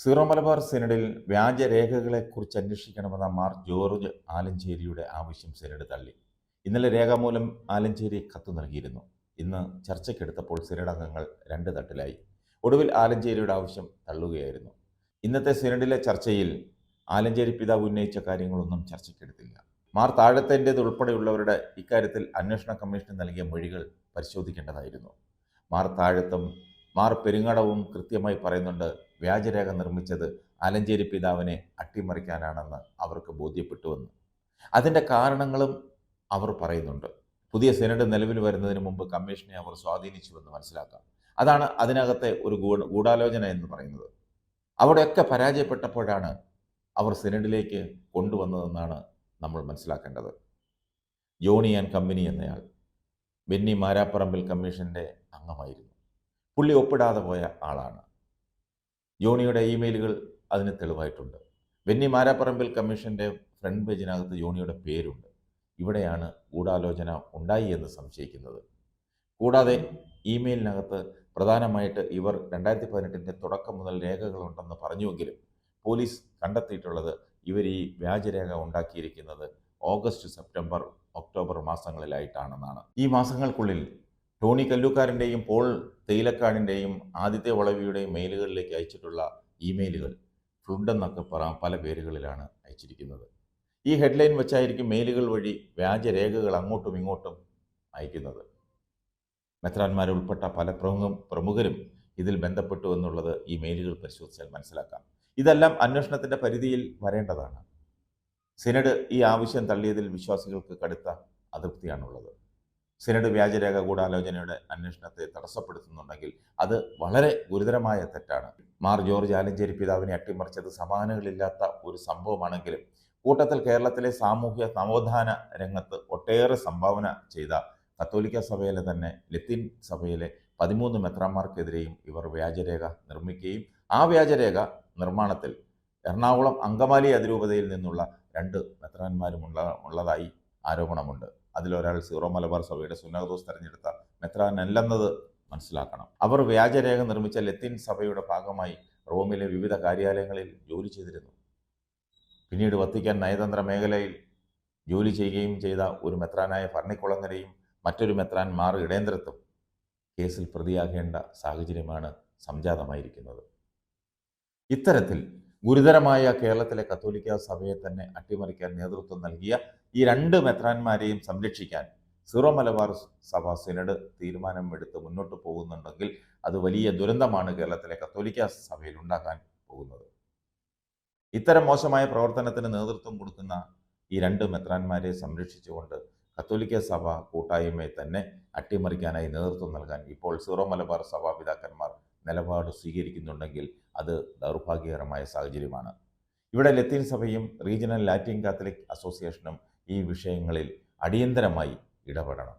Zero Malabar സിനഡിൽ വ്യാജരേഖകളെക്കുറിച്ച് അന്വേഷിക്കണമെന്ന Mar George ആലഞ്ചേരിയുടെ ആവശ്യം synod തള്ളി. ഇന്നലെ രേഖാമൂലം ആലഞ്ചേരി കത്ത് നൽകിയിരുന്നു. ഇന്ന് ചർച്ചയ്ക്കെടുത്തപ്പോൾ സിനഡ് അംഗങ്ങൾ രണ്ട് തട്ടിലായി. ഒടുവിൽ ആലഞ്ചേരിയുടെ ആവശ്യം തള്ളുകയായിരുന്നു. ഇന്നത്തെ സിനഡിലെ ചർച്ചയിൽ ആലഞ്ചേരി പിതാവ് ഉന്നയിച്ച കാര്യങ്ങളൊന്നും ചർച്ചയ്ക്കെടുത്തില്ല. മാർ താഴത്തേൻ്റേത് ഉൾപ്പെടെയുള്ളവരുടെ ഇക്കാര്യത്തിൽ അന്വേഷണ കമ്മീഷന് നൽകിയ മൊഴികൾ പരിശോധിക്കേണ്ടതായിരുന്നു. മാർ താഴത്തും മാർ പെരുങ്ങടവും കൃത്യമായി പറയുന്നുണ്ട്, വ്യാജരേഖ നിർമ്മിച്ചത് ആലഞ്ചേരി പിതാവിനെ അട്ടിമറിക്കാനാണെന്ന് അവർക്ക് ബോധ്യപ്പെട്ടുവെന്ന്. അതിൻ്റെ കാരണങ്ങളും അവർ പറയുന്നുണ്ട്. പുതിയ സിനഡ് നിലവിൽ വരുന്നതിന് മുമ്പ് കമ്മീഷനെ അവർ സ്വാധീനിച്ചുവെന്ന് മനസ്സിലാക്കാം. അതാണ് അതിനകത്തെ ഒരു ഗൂഢാലോചന എന്ന് പറയുന്നത്. അവിടെയൊക്കെ പരാജയപ്പെട്ടപ്പോഴാണ് അവർ സിനഡിലേക്ക് കൊണ്ടുവന്നതെന്നാണ് നമ്മൾ മനസ്സിലാക്കേണ്ടത്. ജോണി ആൻഡ് കമ്പനി എന്നയാൾ ബെന്നി മാരാപ്പറമ്പിൽ കമ്മീഷൻ്റെ അംഗമായിരുന്നു. പുള്ളി ഒപ്പിടാതെ പോയ ആളാണ്. ജോണിയുടെ ഇമെയിലുകൾ അതിന് തെളിവായിട്ടുണ്ട്. ബെന്നി മാരാപ്പറമ്പിൽ കമ്മീഷൻ്റെ ഫ്രണ്ട് പേജിനകത്ത് ജോണിയുടെ പേരുണ്ട്. ഇവിടെയാണ് ഗൂഢാലോചന ഉണ്ടായി എന്ന് സംശയിക്കുന്നത്. കൂടാതെ ഇമെയിലിനകത്ത് പ്രധാനമായിട്ട് ഇവർ 2018 തുടക്കം മുതൽ രേഖകളുണ്ടെന്ന് പറഞ്ഞുവെങ്കിലും പോലീസ് കണ്ടെത്തിയിട്ടുള്ളത് ഇവർ ഈ വ്യാജരേഖ ഉണ്ടാക്കിയിരിക്കുന്നത് ഓഗസ്റ്റ്, സെപ്റ്റംബർ, ഒക്ടോബർ മാസങ്ങളിലായിട്ടാണെന്നാണ്. ഈ മാസങ്ങൾക്കുള്ളിൽ ടോണി കല്ലൂക്കാരൻ്റെയും പോൾ തേയിലക്കാടിൻ്റെയും ആദിത്യ വളവിയുടെയും മെയിലുകളിലേക്ക് അയച്ചിട്ടുള്ള ഇമെയിലുകൾ ഫ്ലുഡ് എന്നൊക്കെ പല പേരുകളിലാണ് അയച്ചിരിക്കുന്നത്. ഈ ഹെഡ്ലൈൻ വെച്ചായിരിക്കും മെയിലുകൾ വഴി വ്യാജരേഖകൾ അങ്ങോട്ടും ഇങ്ങോട്ടും അയക്കുന്നത്. മെത്രാന്മാരുൾപ്പെട്ട പല പ്രമുഖരും ഇതിൽ ബന്ധപ്പെട്ടു എന്നുള്ളത് ഈ മെയിലുകൾ പരിശോധിച്ചാൽ മനസ്സിലാക്കാം. ഇതെല്ലാം അന്വേഷണത്തിൻ്റെ പരിധിയിൽ വരേണ്ടതാണ്. സിനഡ് ഈ ആവശ്യം തള്ളിയതിൽ വിശ്വാസികൾക്ക് കടുത്ത അതൃപ്തിയാണുള്ളത്. സിനഡ് വ്യാജരേഖ ഗൂഢാലോചനയുടെ അന്വേഷണത്തെ തടസ്സപ്പെടുത്തുന്നുണ്ടെങ്കിൽ അത് വളരെ ഗുരുതരമായ തെറ്റാണ്. മാർ ജോർജ് ആലഞ്ചേരി പിതാവിനെ അട്ടിമറിച്ചത് സമാനങ്ങളില്ലാത്ത ഒരു സംഭവമാണെങ്കിലും കൂട്ടത്തിൽ കേരളത്തിലെ സാമൂഹ്യ നവോത്ഥാന രംഗത്ത് ഒട്ടേറെ സംഭാവന ചെയ്ത കത്തോലിക്ക സഭയിലെ തന്നെ ലത്തീൻ സഭയിലെ 13 മെത്രാന്മാർക്കെതിരെയും ഇവർ വ്യാജരേഖ നിർമ്മിക്കുകയും ആ വ്യാജരേഖ നിർമ്മാണത്തിൽ എറണാകുളം അങ്കമാലി അതിരൂപതയിൽ നിന്നുള്ള 2 മെത്രാന്മാരും ഉള്ളതായി ആരോപണമുണ്ട്. അതിലൊരാൾ സീറോ മലബാർ സഭയുടെ സുന്നഹദോസ് തെരഞ്ഞെടുത്ത മെത്രാനല്ലെന്നത് മനസ്സിലാക്കണം. അവർ വ്യാജരേഖ നിർമ്മിച്ച ലത്തീൻ സഭയുടെ ഭാഗമായി റോമിലെ വിവിധ കാര്യാലയങ്ങളിൽ ജോലി ചെയ്തിരുന്നു. പിന്നീട് വത്തിക്കാൻ നയതന്ത്ര മേഖലയിൽ ജോലി ചെയ്യുകയും ചെയ്ത ഒരു മെത്രാനായ ഫർണിക്കുളങ്ങരയും മറ്റൊരു മെത്രാൻ മാർ ഇടേന്ദ്രത്തും കേസിൽ പ്രതിയാകേണ്ട സാഹചര്യമാണ് സംജാതമായിരിക്കുന്നത്. ഇത്തരത്തിൽ ഗുരുതരമായ കേരളത്തിലെ കത്തോലിക്ക സഭയെ തന്നെ അട്ടിമറിക്കാൻ നേതൃത്വം നൽകിയ ഈ 2 മെത്രാന്മാരെയും സംരക്ഷിക്കാൻ സീറോ മലബാർ സഭ സിനഡ് തീരുമാനമെടുത്ത് മുന്നോട്ട് പോകുന്നുണ്ടെങ്കിൽ അത് വലിയ ദുരന്തമാണ് കേരളത്തിലെ കത്തോലിക്ക സഭയിൽ ഉണ്ടാക്കാൻ പോകുന്നത്. ഇത്തരം മോശമായ പ്രവർത്തനത്തിന് നേതൃത്വം കൊടുക്കുന്ന ഈ 2 മെത്രാന്മാരെ സംരക്ഷിച്ചുകൊണ്ട് കത്തോലിക്ക സഭ കൂട്ടായ്മയെ തന്നെ അട്ടിമറിക്കാനായി നേതൃത്വം നൽകാൻ ഇപ്പോൾ സീറോ മലബാർ സഭാ പിതാക്കന്മാർ നിലപാട് സ്വീകരിക്കുന്നുണ്ടെങ്കിൽ അത് ദൗർഭാഗ്യകരമായ സാഹചര്യമാണ്. ഇവിടെ ലത്തീൻ സഭയും റീജിയണൽ ലാറ്റിൻ കാത്തലിക് അസോസിയേഷനും ഈ വിഷയങ്ങളിൽ അടിയന്തരമായി ഇടപെടണം.